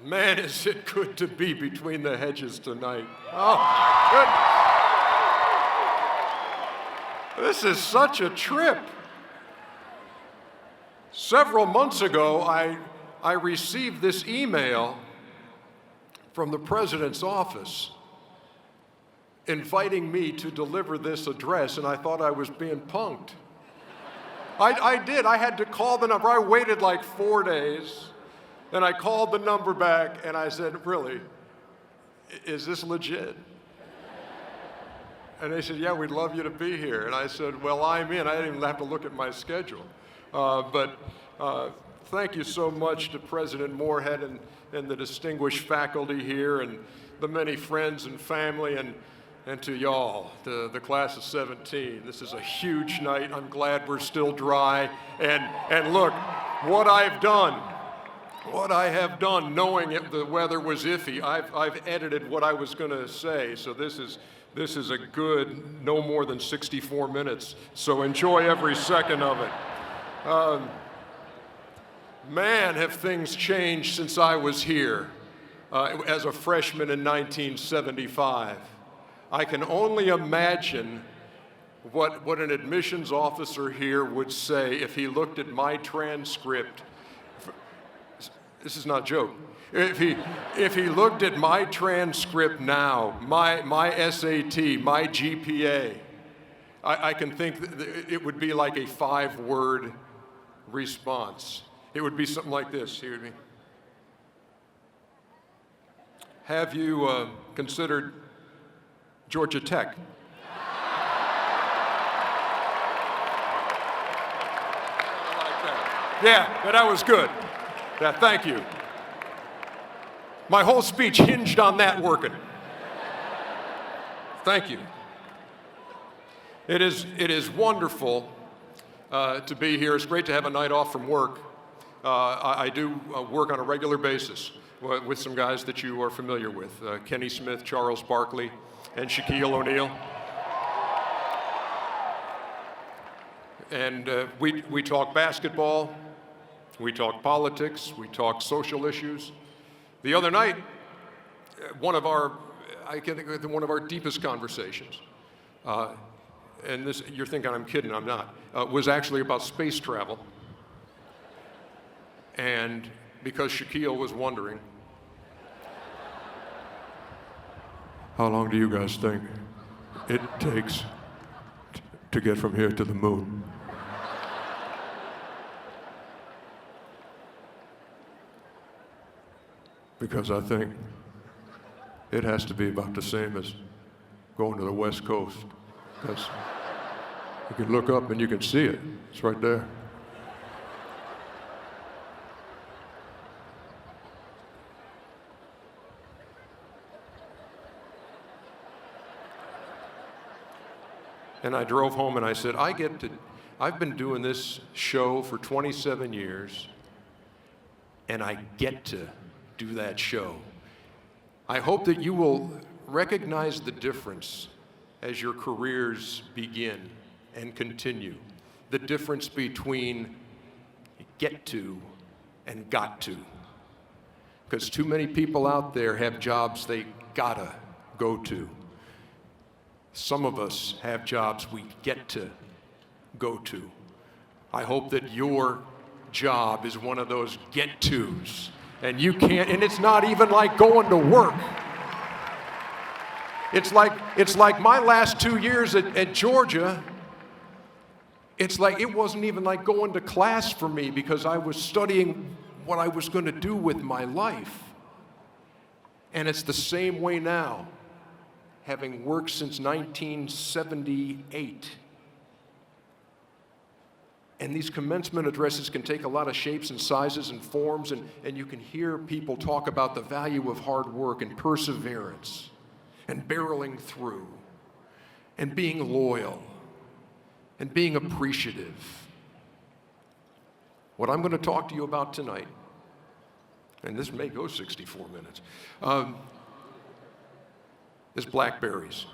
Man, is it good to be between the hedges tonight. Oh, my goodness. This is such a trip. Several months ago, I received this email from the president's office inviting me to deliver this address, and I thought I was being punked. I did. I had to call the number. I waited like 4 days. And I called the number back and I said, really, is this legit? And they said, yeah, we'd love you to be here. And I said, well, I'm in. I didn't even have to look at my schedule. But thank you so much to President Moorhead and the distinguished faculty here and the many friends and family and to y'all, the class of 17. This is a huge night. I'm glad we're still dry. And look, what I have done, knowing the weather was iffy, I've edited what I was going to say. So this is a good no more than 64 minutes. So enjoy every second of it. Man, have things changed since I was here as a freshman in 1975. I can only imagine what an admissions officer here would say if he looked at my transcript. This is not a joke. If he looked at my transcript now, my SAT, my GPA, I can think that it would be like a 5-word response. It would be something like this. Hear me. Have you considered Georgia Tech? Yeah, that was good. Yeah, thank you. My whole speech hinged on that working. Thank you. It is wonderful to be here. It's great to have a night off from work. I do work on a regular basis with some guys that you are familiar with, Kenny Smith, Charles Barkley, and Shaquille O'Neal. And we talk basketball. We talk politics, we talk social issues. The other night, one of our deepest conversations, and this, you're thinking I'm kidding, I'm not, was actually about space travel. And because Shaquille was wondering, how long do you guys think it takes to get from here to the moon? Because I think it has to be about the same as going to the West Coast. Because you can look up and you can see it. It's right there. And I drove home and I said, I've been doing this show for 27 years, and I get to do that show. I hope that you will recognize the difference as your careers begin and continue. The difference between get to and got to. Because too many people out there have jobs they gotta go to. Some of us have jobs we get to go to. I hope that your job is one of those get-tos. And you can't, and it's not even like going to work. It's like my last 2 years at Georgia, it's like it wasn't even like going to class for me because I was studying what I was going to do with my life. And it's the same way now, having worked since 1978. And these commencement addresses can take a lot of shapes and sizes and forms, and you can hear people talk about the value of hard work and perseverance and barreling through and being loyal and being appreciative. What I'm going to talk to you about tonight, and this may go 64 minutes, is blackberries.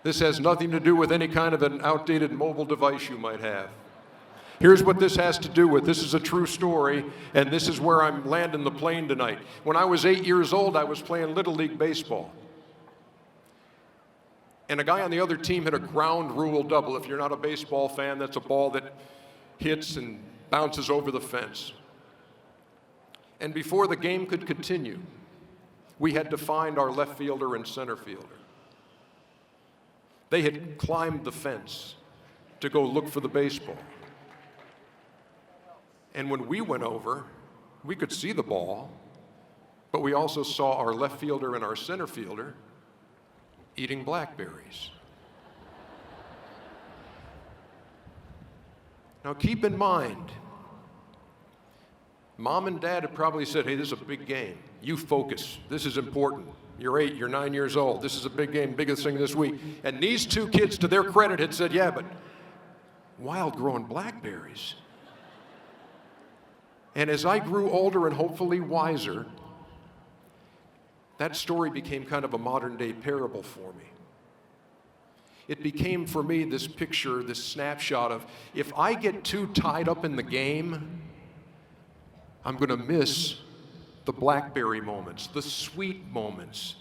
This has nothing to do with any kind of an outdated mobile device you might have. Here's what this has to do with. This is a true story, and this is where I'm landing the plane tonight. When I was 8 years old, I was playing Little League Baseball. And a guy on the other team hit a ground rule double. If you're not a baseball fan, that's a ball that hits and bounces over the fence. And before the game could continue, we had to find our left fielder and center fielder. They had climbed the fence to go look for the baseball. And when we went over, we could see the ball, but we also saw our left fielder and our center fielder eating blackberries. Now keep in mind, Mom and Dad had probably said, hey, this is a big game. You focus. This is important. You're 8, you're 9 years old. This is a big game, biggest thing this week. And these two kids, to their credit, had said, yeah, but wild growing blackberries. And as I grew older and hopefully wiser, that story became kind of a modern day parable for me. It became for me this picture, this snapshot of, if I get too tied up in the game, I'm going to miss the blackberry moments, the sweet moments.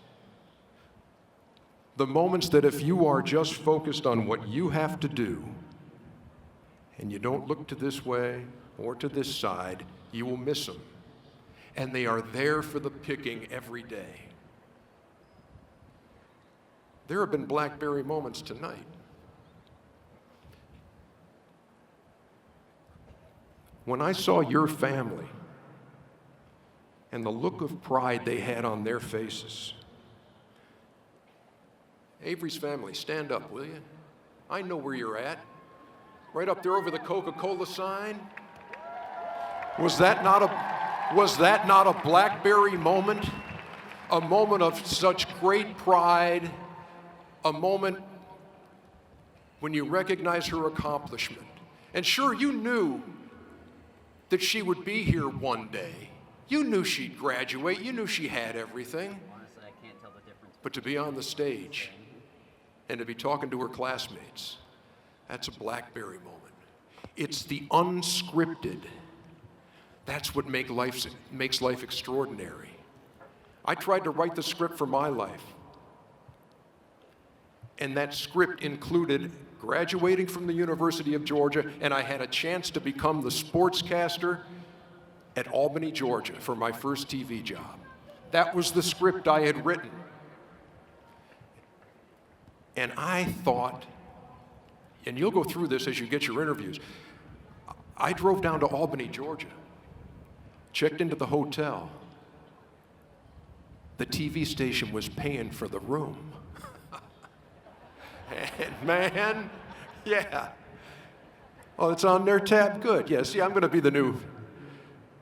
The moments that if you are just focused on what you have to do, and you don't look to this way or to this side, you will miss them. And they are there for the picking every day. There have been blackberry moments tonight. When I saw your family and the look of pride they had on their faces. Avery's family, stand up, will you? I know where you're at. Right up there over the Coca-Cola sign. Was that not a blackberry moment? A moment of such great pride, a moment when you recognize her accomplishment. And sure, you knew that she would be here one day. You knew she'd graduate. You knew she had everything. Honestly, I can't tell the difference. But to be on the stage and to be talking to her classmates, that's a blackberry moment. It's the unscripted. That's what makes life extraordinary. I tried to write the script for my life. And that script included graduating from the University of Georgia, and I had a chance to become the sportscaster at Albany, Georgia for my first TV job. That was the script I had written. And I thought, and you'll go through this as you get your interviews, I drove down to Albany, Georgia, checked into the hotel. The TV station was paying for the room. And man, yeah. Oh, it's on their tab? Good. Yeah, see, I'm going to be the new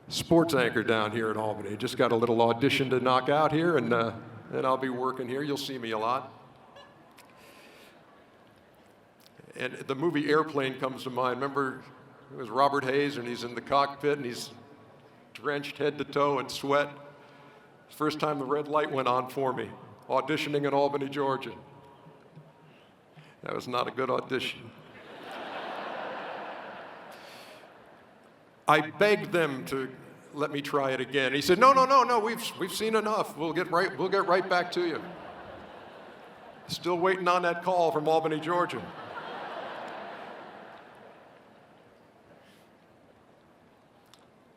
sports anchor down here at Albany. Just got a little audition to knock out here, and I'll be working here. You'll see me a lot. And the movie Airplane comes to mind. Remember, it was Robert Hayes, and he's in the cockpit, and he's drenched head to toe in sweat. First time the red light went on for me, auditioning in Albany, Georgia. That was not a good audition. I begged them to let me try it again. He said, no, we've seen enough. We'll get right back to you. Still waiting on that call from Albany, Georgia.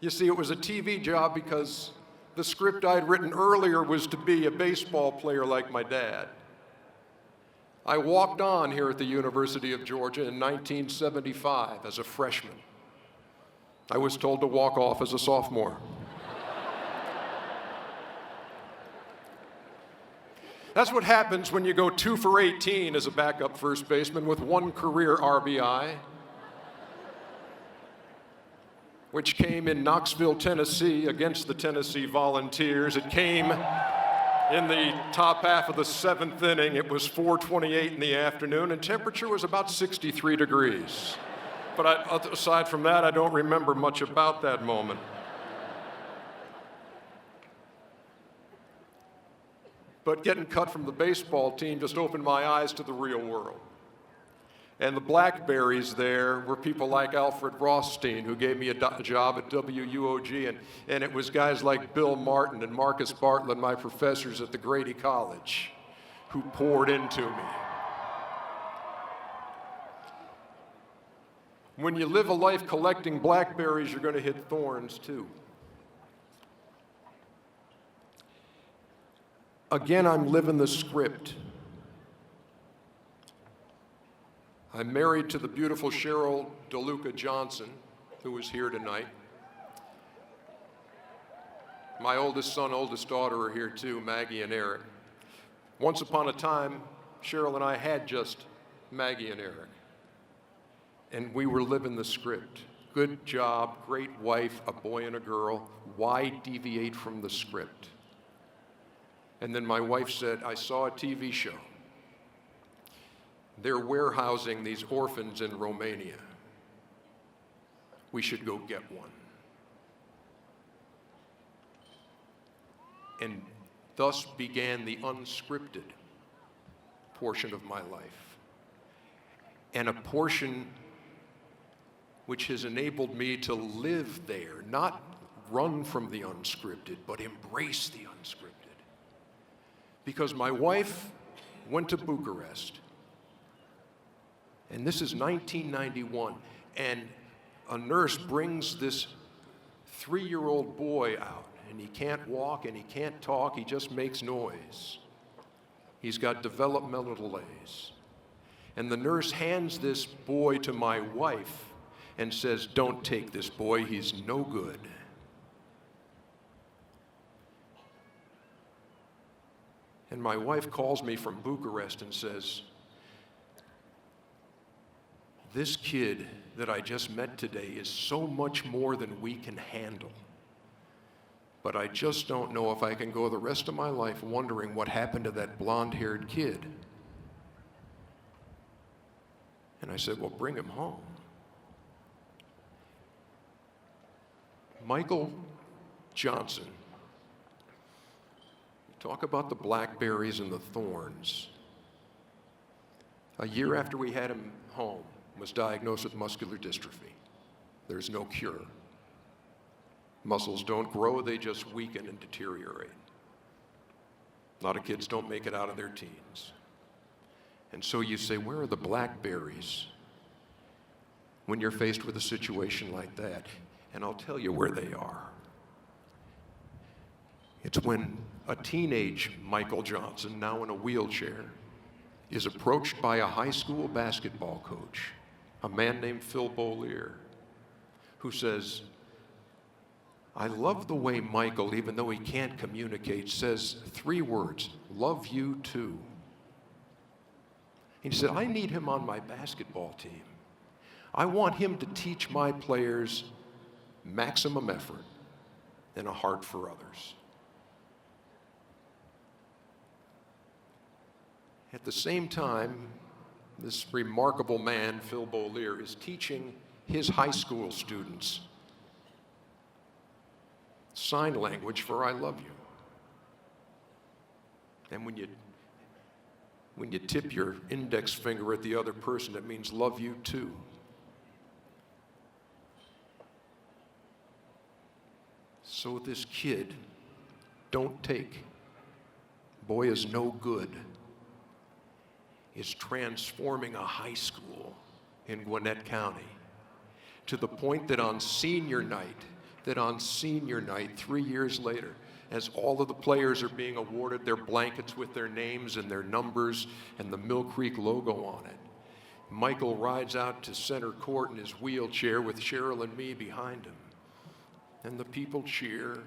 You see, it was a TV job because the script I'd written earlier was to be a baseball player like my dad. I walked on here at the University of Georgia in 1975 as a freshman. I was told to walk off as a sophomore. That's what happens when you go 2 for 18 as a backup first baseman with 1 career RBI, which came in Knoxville, Tennessee against the Tennessee Volunteers. It came in the top half of the 7th inning. It was 4:28 in the afternoon, and temperature was about 63 degrees. But aside from that, I don't remember much about that moment. But getting cut from the baseball team just opened my eyes to the real world. And the blackberries there were people like Alfred Rothstein, who gave me a job at WUOG, and it was guys like Bill Martin and Marcus Bartlett, my professors at the Grady College, who poured into me. When you live a life collecting blackberries, you're going to hit thorns too. Again, I'm living the script. I'm married to the beautiful Cheryl DeLuca Johnson, who is here tonight. My oldest son, oldest daughter are here too, Maggie and Eric. Once upon a time, Cheryl and I had just Maggie and Eric. And we were living the script. Good job, great wife, a boy and a girl. Why deviate from the script? And then my wife said, I saw a TV show. They're warehousing these orphans in Romania. We should go get one. And thus began the unscripted portion of my life. And a portion which has enabled me to live there, not run from the unscripted, but embrace the unscripted. Because my wife went to Bucharest, and this is 1991, and a nurse brings this 3-year-old boy out, and he can't walk and he can't talk, he just makes noise. He's got developmental delays. And the nurse hands this boy to my wife and says, don't take this boy, he's no good. And my wife calls me from Bucharest and says, this kid that I just met today is so much more than we can handle. But I just don't know if I can go the rest of my life wondering what happened to that blonde-haired kid. And I said, well, bring him home. Michael Johnson, talk about the blackberries and the thorns. A year after we had him home, was diagnosed with muscular dystrophy. There's no cure. Muscles don't grow, they just weaken and deteriorate. A lot of kids don't make it out of their teens. And so you say, where are the blackberries when you're faced with a situation like that? And I'll tell you where they are. It's when a teenage Michael Johnson, now in a wheelchair, is approached by a high school basketball coach, a man named Phil Beaulier, who says, I love the way Michael, even though he can't communicate, says 3 words, love you too. He said, I need him on my basketball team. I want him to teach my players maximum effort and a heart for others. At the same time, this remarkable man, Phil Beaulier, is teaching his high school students sign language for I love you. And when you tip your index finger at the other person, it means love you too. So this kid, don't take, boy is no good, is transforming a high school in Gwinnett County to the point that on senior night, 3 years later, as all of the players are being awarded their blankets with their names and their numbers and the Mill Creek logo on it, Michael rides out to center court in his wheelchair with Cheryl and me behind him. And the people cheer,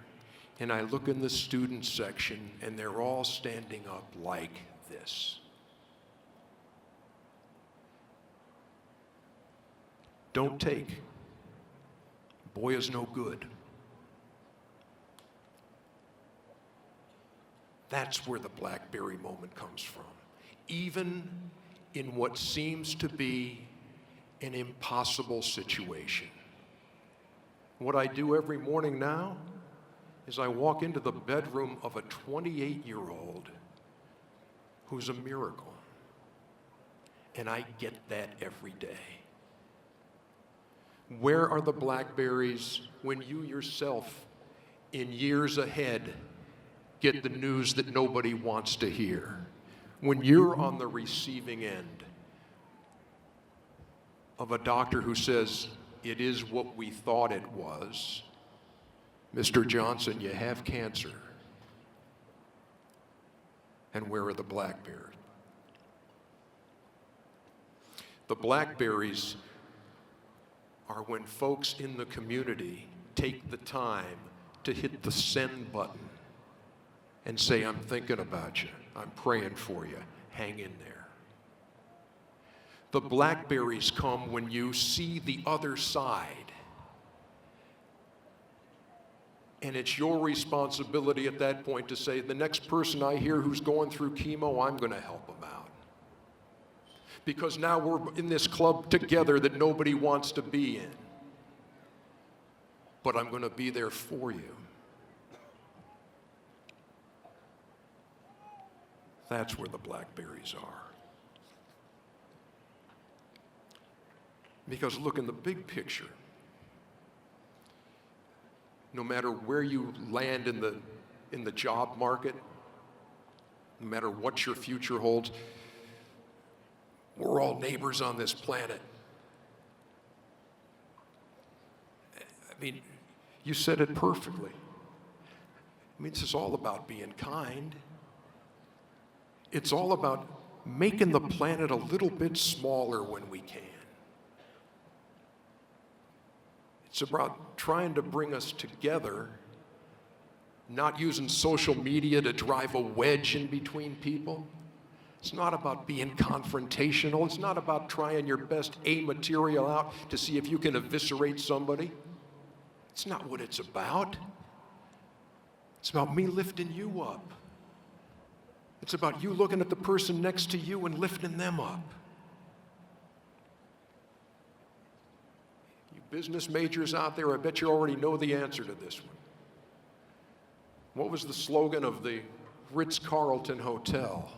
and I look in the student section, and they're all standing up like this. Don't take. Boy is no good. That's where the blackberry moment comes from. Even in what seems to be an impossible situation. What I do every morning now is I walk into the bedroom of a 28-year-old who's a miracle. And I get that every day. Where are the blackberries when you yourself, in years ahead, get the news that nobody wants to hear? When you're on the receiving end of a doctor who says, it is what we thought it was, Mr. Johnson, you have cancer. And where are the blackberries? The blackberries are when folks in the community take the time to hit the send button and say, I'm thinking about you, I'm praying for you, hang in there. The blackberries come when you see the other side. And it's your responsibility at that point to say, the next person I hear who's going through chemo, I'm going to help them out. Because now we're in this club together that nobody wants to be in. But I'm going to be there for you. That's where the blackberries are. Because look, in the big picture, no matter where you land in the job market, no matter what your future holds, we're all neighbors on this planet. I mean, you said it perfectly. I mean, this is all about being kind. It's all about making the planet a little bit smaller when we can. It's about trying to bring us together, not using social media to drive a wedge in between people. It's not about being confrontational. It's not about trying your best A material out to see if you can eviscerate somebody. It's not what it's about. It's about me lifting you up. It's about you looking at the person next to you and lifting them up. You business majors out there, I bet you already know the answer to this one. What was the slogan of the Ritz-Carlton Hotel?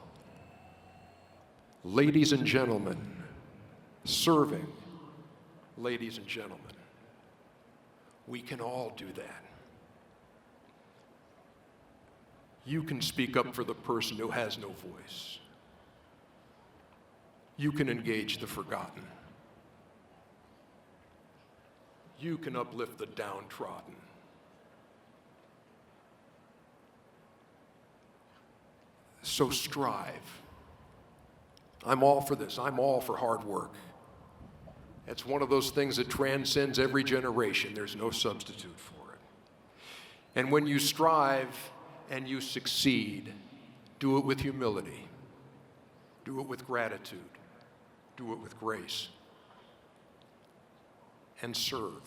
Ladies and gentlemen, serving ladies and gentlemen. We can all do that. You can speak up for the person who has no voice. You can engage the forgotten. You can uplift the downtrodden. So strive. I'm all for this. I'm all for hard work. It's one of those things that transcends every generation. There's no substitute for it. And when you strive and you succeed, do it with humility. Do it with gratitude. Do it with grace. And serve.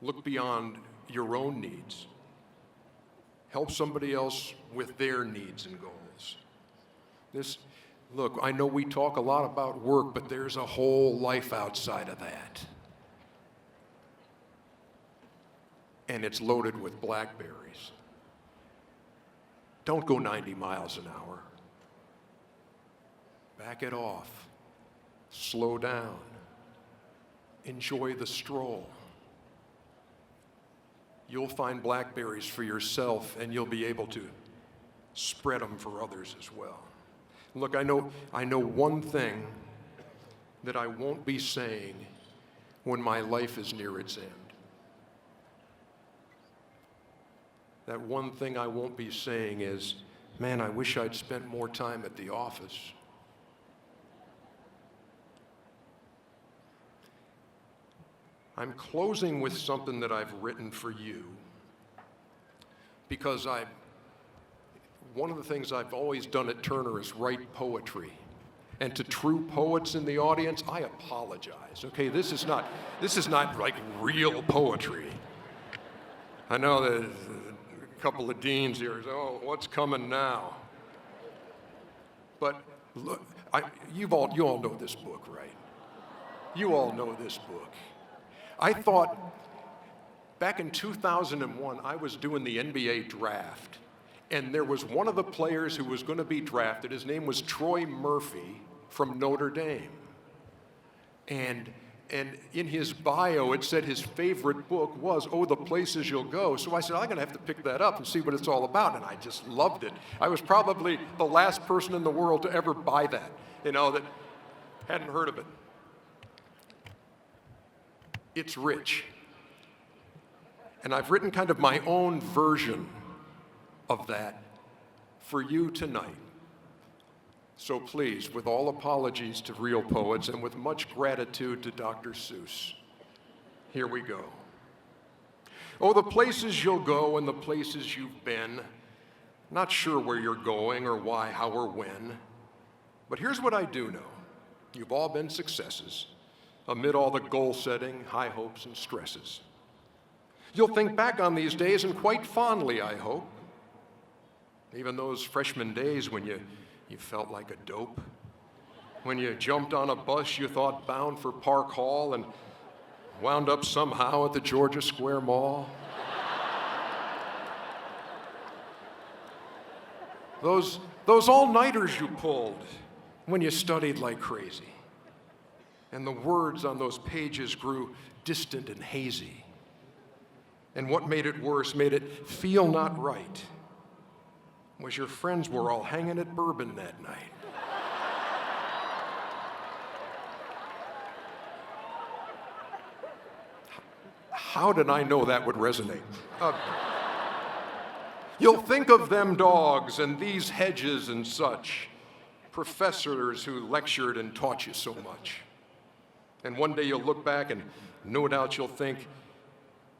Look beyond your own needs. Help somebody else with their needs and goals. Look, I know we talk a lot about work, but there's a whole life outside of that. And it's loaded with blackberries. Don't go 90 miles an hour. Back it off. Slow down. Enjoy the stroll. You'll find blackberries for yourself, and you'll be able to spread them for others as well. Look, I know one thing that I won't be saying when my life is near its end. That one thing I won't be saying is, man, I wish I'd spent more time at the office. I'm closing with something that I've written for you because one of the things I've always done at Turner is write poetry. And to true poets in the audience, I apologize. Okay, this is not like real poetry. I know that a couple of deans here say, oh, what's coming now? But look, you all know this book, right? You all know this book. I thought back in 2001, I was doing the NBA draft. And there was one of the players who was going to be drafted. His name was Troy Murphy. from Notre Dame. And in his bio, it said his favorite book was Oh, the Places You'll Go. So I said, I'm going to have to pick that up and see what it's all about. And I just loved it. I was probably the last person in the world to ever buy that, that hadn't heard of it. It's rich. And I've written kind of my own version of that for you tonight. So please, with all apologies to real poets and with much gratitude to Dr. Seuss, here we go. Oh, the places you'll go and the places you've been, not sure where you're going or why, how, or when, but here's what I do know. You've all been successes amid all the goal setting, high hopes, and stresses. You'll think back on these days and quite fondly, I hope. Even those freshman days when you felt like a dope. When you jumped on a bus you thought bound for Park Hall and wound up somehow at the Georgia Square Mall. Those all-nighters you pulled when you studied like crazy. And the words on those pages grew distant and hazy. And what made it worse, made it feel not right, was your friends were all hanging at bourbon that night. How did I know that would resonate? You'll think of them dogs and these hedges and such, professors who lectured and taught you so much. And one day you'll look back and no doubt you'll think,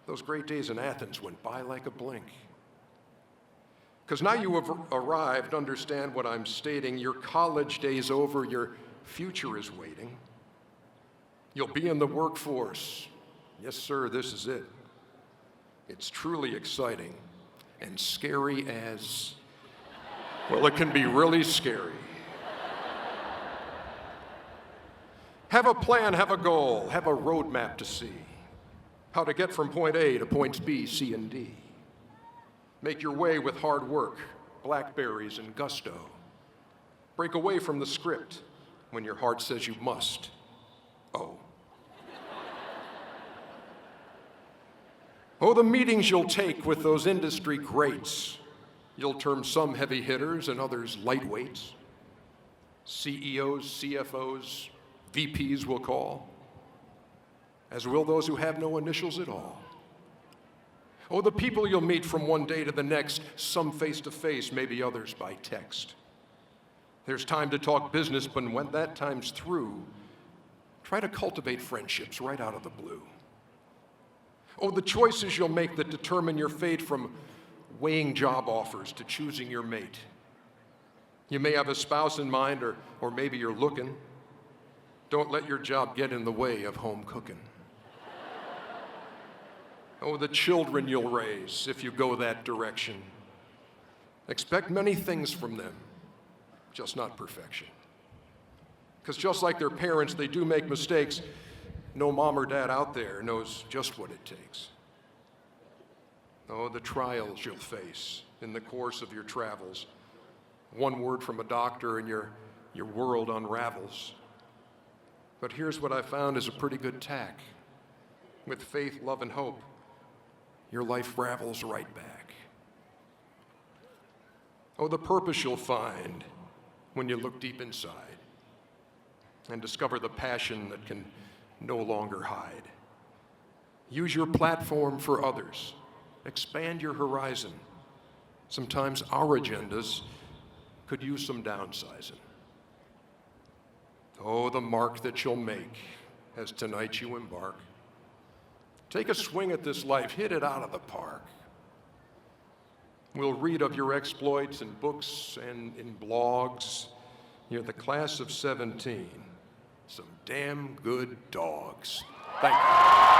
those great days in Athens went by like a blink. Because now you have arrived, understand what I'm stating, your college day's over, your future is waiting. You'll be in the workforce. Yes, sir, this is it. It's truly exciting and scary as, well, it can be really scary. Have a plan, have a goal, have a roadmap to see. How to get from point A to points B, C, and D. Make your way with hard work, blackberries, and gusto. Break away from the script when your heart says you must. Oh. Oh, the meetings you'll take with those industry greats. You'll term some heavy hitters and others lightweights. CEOs, CFOs, VPs we'll call, as will those who have no initials at all. Oh, the people you'll meet from one day to the next, some face-to-face, maybe others by text. There's time to talk business, but when that time's through, try to cultivate friendships right out of the blue. Oh, the choices you'll make that determine your fate, from weighing job offers to choosing your mate. You may have a spouse in mind, or maybe you're looking. Don't let your job get in the way of home cooking. Oh, the children you'll raise if you go that direction. Expect many things from them, just not perfection. Because just like their parents, they do make mistakes. No mom or dad out there knows just what it takes. Oh, the trials you'll face in the course of your travels. One word from a doctor and your world unravels. But here's what I found is a pretty good tack. With faith, love, and hope, your life ravels right back. Oh, the purpose you'll find when you look deep inside and discover the passion that can no longer hide. Use your platform for others. Expand your horizon. Sometimes our agendas could use some downsizing. Oh, the mark that you'll make as tonight you embark. Take a swing at this life, hit it out of the park. We'll read of your exploits in books and in blogs. You're the class of 17. Some damn good dogs. Thank you.